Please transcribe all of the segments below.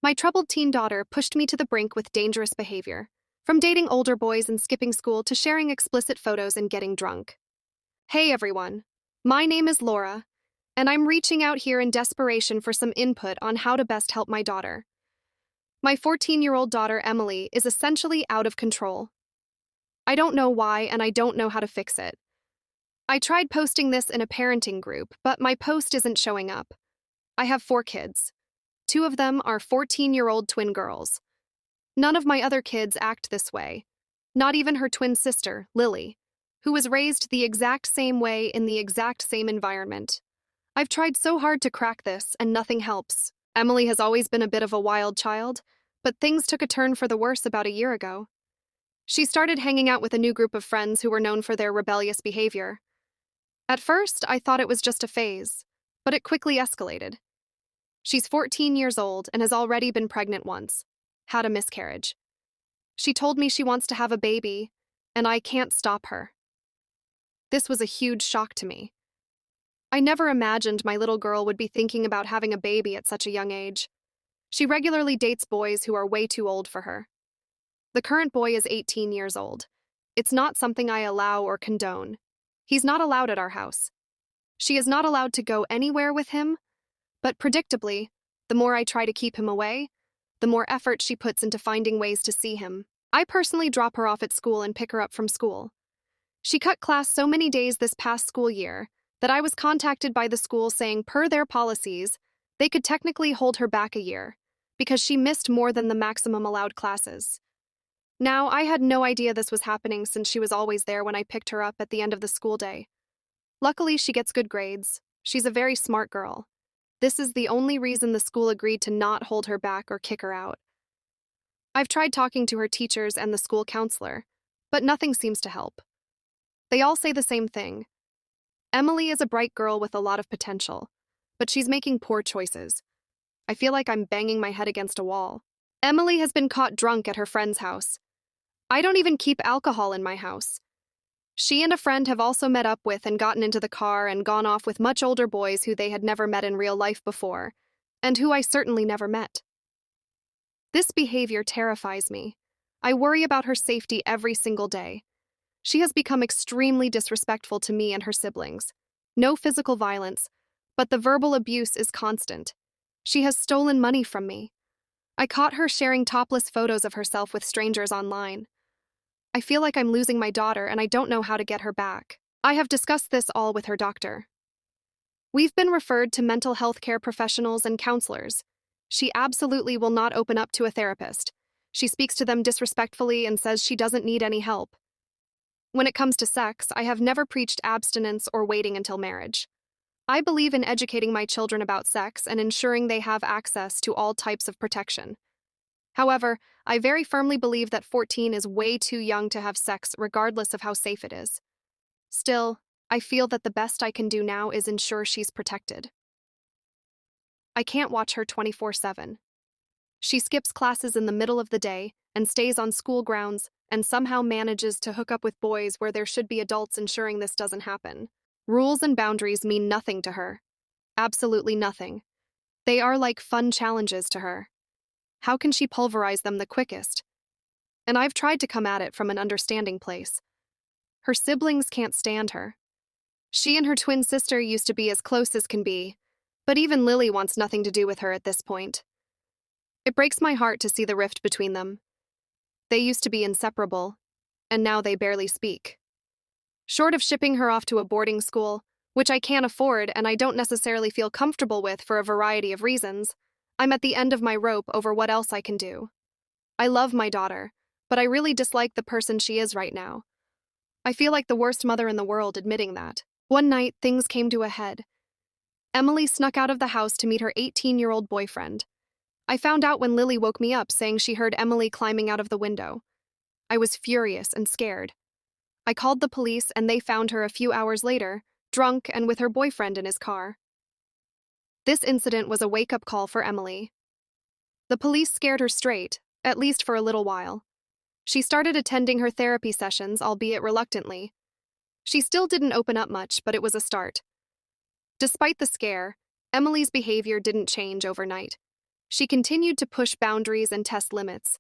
My troubled teen daughter pushed me to the brink with dangerous behavior, from dating older boys and skipping school to sharing explicit photos and getting drunk. Hey everyone, my name is Laura, and I'm reaching out here in desperation for some input on how to best help my daughter. My 14-year-old daughter, Emily, is essentially out of control. I don't know why, and I don't know how to fix it. I tried posting this in a parenting group, but my post isn't showing up. I have 4 kids. 2 of them are 14-year-old twin girls. None of my other kids act this way. Not even her twin sister, Lily, who was raised the exact same way in the exact same environment. I've tried so hard to crack this, and nothing helps. Emily has always been a bit of a wild child, but things took a turn for the worse about a year ago. She started hanging out with a new group of friends who were known for their rebellious behavior. At first, I thought it was just a phase, but it quickly escalated. She's 14 years old and has already been pregnant once, had a miscarriage. She told me she wants to have a baby, and I can't stop her. This was a huge shock to me. I never imagined my little girl would be thinking about having a baby at such a young age. She regularly dates boys who are way too old for her. The current boy is 18 years old. It's not something I allow or condone. He's not allowed at our house. She is not allowed to go anywhere with him, but predictably, the more I try to keep him away, the more effort she puts into finding ways to see him. I personally drop her off at school and pick her up from school. She cut class so many days this past school year that I was contacted by the school saying per their policies, they could technically hold her back a year because she missed more than the maximum allowed classes. Now, I had no idea this was happening since she was always there when I picked her up at the end of the school day. Luckily, she gets good grades. She's a very smart girl. This is the only reason the school agreed to not hold her back or kick her out. I've tried talking to her teachers and the school counselor, but nothing seems to help. They all say the same thing. Emily is a bright girl with a lot of potential, but she's making poor choices. I feel like I'm banging my head against a wall. Emily has been caught drunk at her friend's house. I don't even keep alcohol in my house. She and a friend have also met up with and gotten into the car and gone off with much older boys who they had never met in real life before, and who I certainly never met. This behavior terrifies me. I worry about her safety every single day. She has become extremely disrespectful to me and her siblings. No physical violence, but the verbal abuse is constant. She has stolen money from me. I caught her sharing topless photos of herself with strangers online. I feel like I'm losing my daughter and I don't know how to get her back. I have discussed this all with her doctor. We've been referred to mental health care professionals and counselors. She absolutely will not open up to a therapist. She speaks to them disrespectfully and says she doesn't need any help. When it comes to sex, I have never preached abstinence or waiting until marriage. I believe in educating my children about sex and ensuring they have access to all types of protection. However, I very firmly believe that 14 is way too young to have sex regardless of how safe it is. Still, I feel that the best I can do now is ensure she's protected. I can't watch her 24/7. She skips classes in the middle of the day and stays on school grounds and somehow manages to hook up with boys where there should be adults ensuring this doesn't happen. Rules and boundaries mean nothing to her. Absolutely nothing. They are like fun challenges to her. How can she pulverize them the quickest? And I've tried to come at it from an understanding place. Her siblings can't stand her. She and her twin sister used to be as close as can be, but even Lily wants nothing to do with her at this point. It breaks my heart to see the rift between them. They used to be inseparable, and now they barely speak. Short of shipping her off to a boarding school, which I can't afford and I don't necessarily feel comfortable with for a variety of reasons, I'm at the end of my rope over what else I can do. I love my daughter, but I really dislike the person she is right now. I feel like the worst mother in the world admitting that. One night, things came to a head. Emily snuck out of the house to meet her 18-year-old boyfriend. I found out when Lily woke me up saying she heard Emily climbing out of the window. I was furious and scared. I called the police and they found her a few hours later, drunk and with her boyfriend in his car. This incident was a wake-up call for Emily. The police scared her straight, at least for a little while. She started attending her therapy sessions, albeit reluctantly. She still didn't open up much, but it was a start. Despite the scare, Emily's behavior didn't change overnight. She continued to push boundaries and test limits.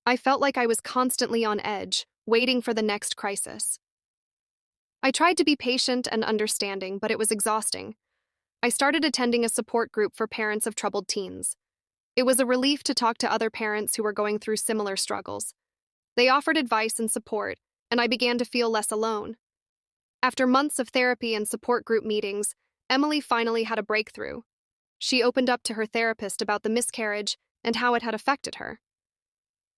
I felt like I was constantly on edge, waiting for the next crisis. I tried to be patient and understanding, but it was exhausting. I started attending a support group for parents of troubled teens. It was a relief to talk to other parents who were going through similar struggles. They offered advice and support, and I began to feel less alone. After months of therapy and support group meetings, Emily finally had a breakthrough. She opened up to her therapist about the miscarriage and how it had affected her.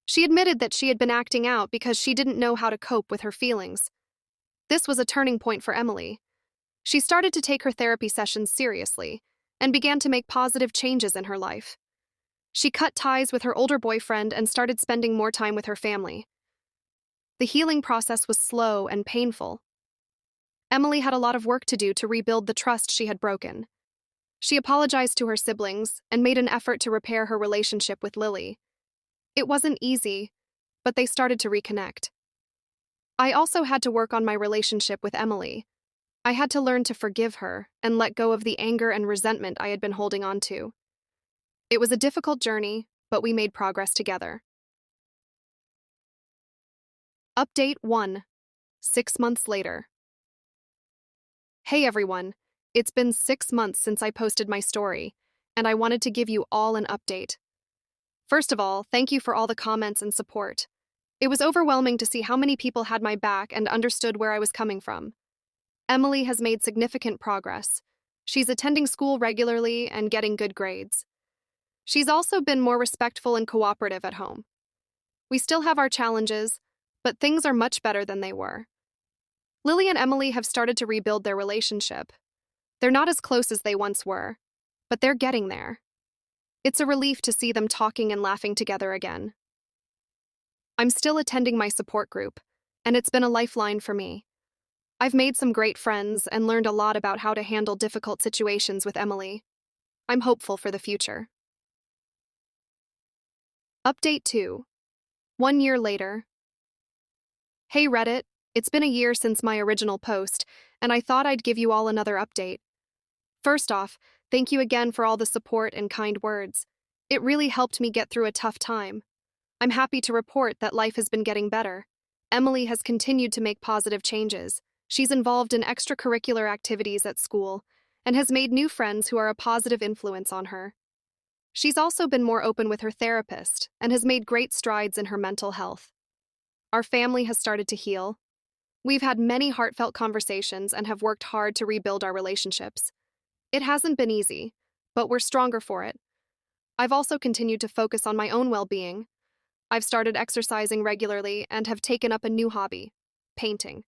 She admitted that she had been acting out because she didn't know how to cope with her feelings. This was a turning point for Emily. She started to take her therapy sessions seriously and began to make positive changes in her life. She cut ties with her older boyfriend and started spending more time with her family. The healing process was slow and painful. Emily had a lot of work to do to rebuild the trust she had broken. She apologized to her siblings and made an effort to repair her relationship with Lily. It wasn't easy, but they started to reconnect. I also had to work on my relationship with Emily. I had to learn to forgive her and let go of the anger and resentment I had been holding on to. It was a difficult journey, but we made progress together. Update 1. 6 months later. Hey everyone, it's been 6 months since I posted my story, and I wanted to give you all an update. First of all, thank you for all the comments and support. It was overwhelming to see how many people had my back and understood where I was coming from. Emily has made significant progress. She's attending school regularly and getting good grades. She's also been more respectful and cooperative at home. We still have our challenges, but things are much better than they were. Lily and Emily have started to rebuild their relationship. They're not as close as they once were, but they're getting there. It's a relief to see them talking and laughing together again. I'm still attending my support group, and it's been a lifeline for me. I've made some great friends and learned a lot about how to handle difficult situations with Emily. I'm hopeful for the future. Update 2. 1 year later. Hey Reddit, it's been a year since my original post, and I thought I'd give you all another update. First off, thank you again for all the support and kind words. It really helped me get through a tough time. I'm happy to report that life has been getting better. Emily has continued to make positive changes. She's involved in extracurricular activities at school and has made new friends who are a positive influence on her. She's also been more open with her therapist and has made great strides in her mental health. Our family has started to heal. We've had many heartfelt conversations and have worked hard to rebuild our relationships. It hasn't been easy, but we're stronger for it. I've also continued to focus on my own well-being. I've started exercising regularly and have taken up a new hobby, painting.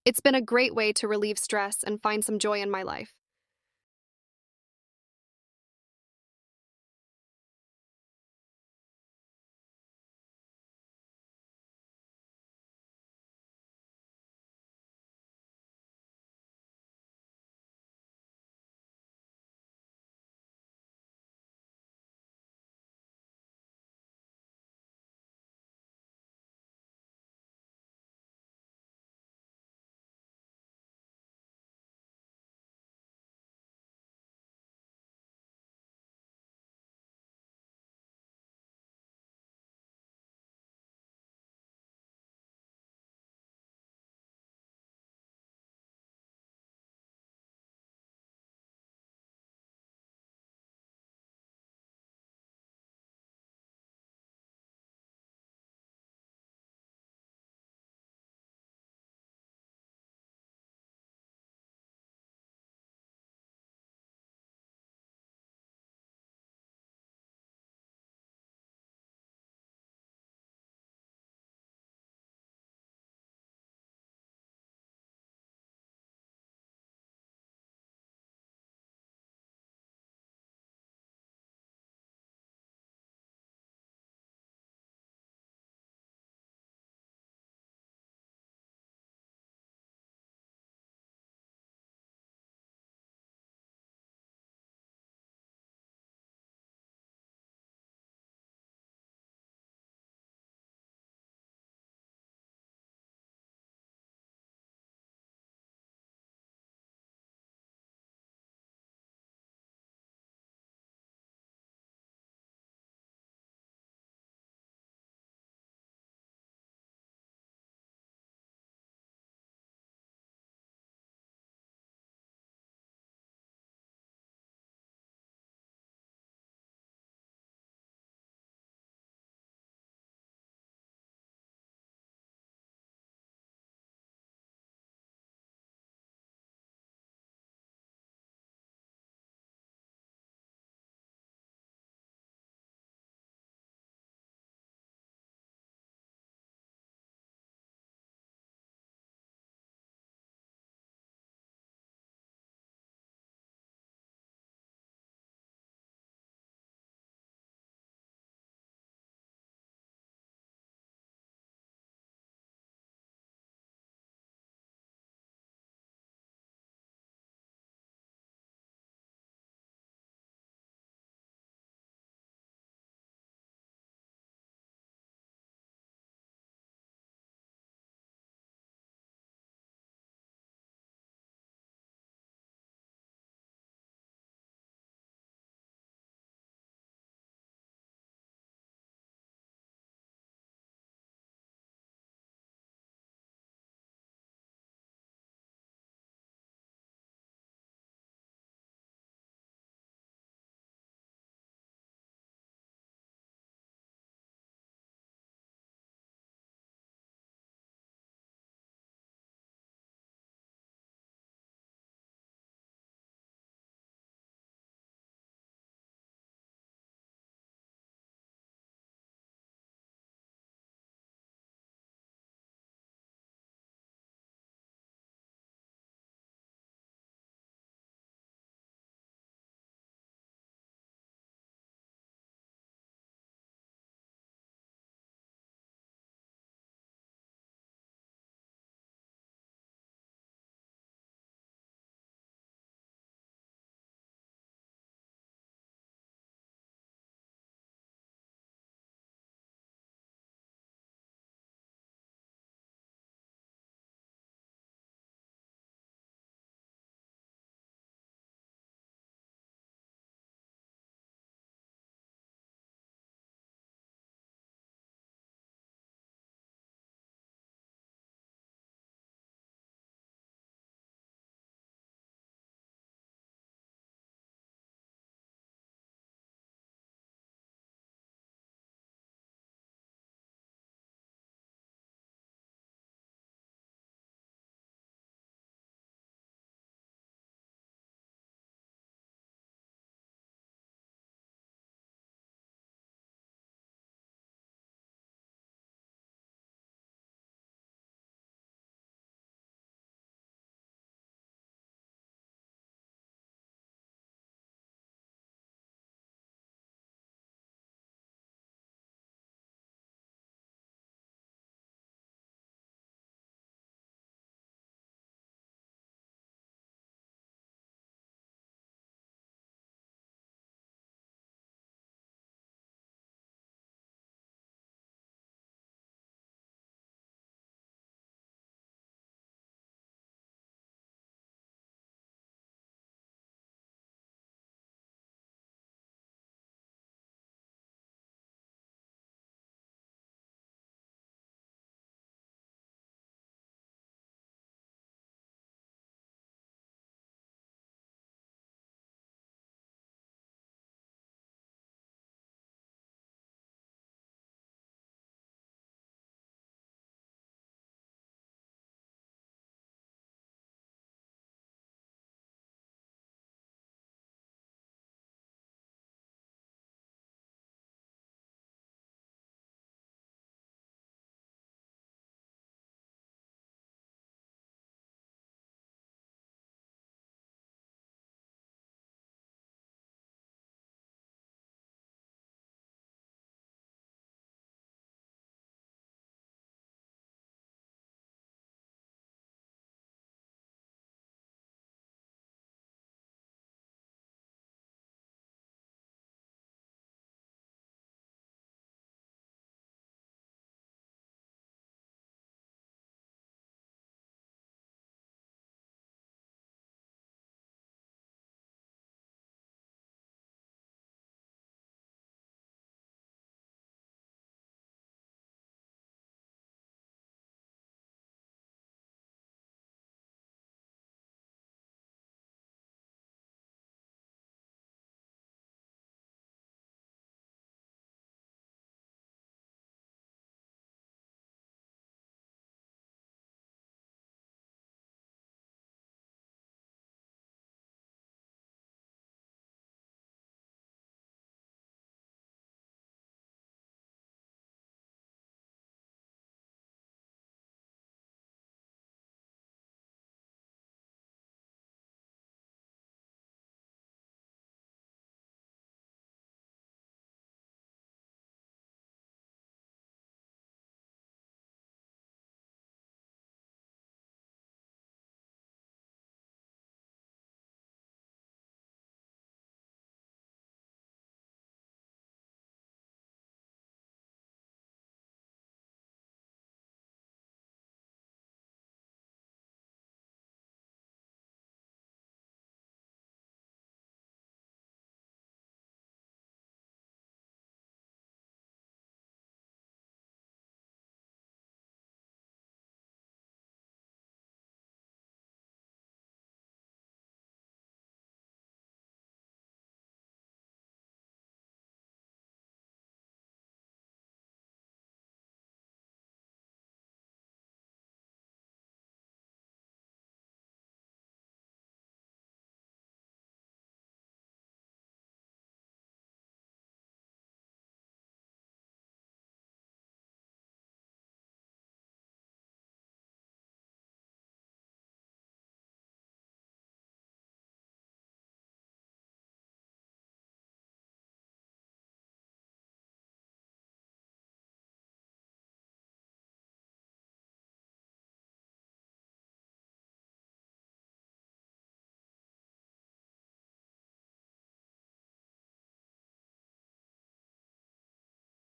It's been a great way to relieve stress and find some joy in my life.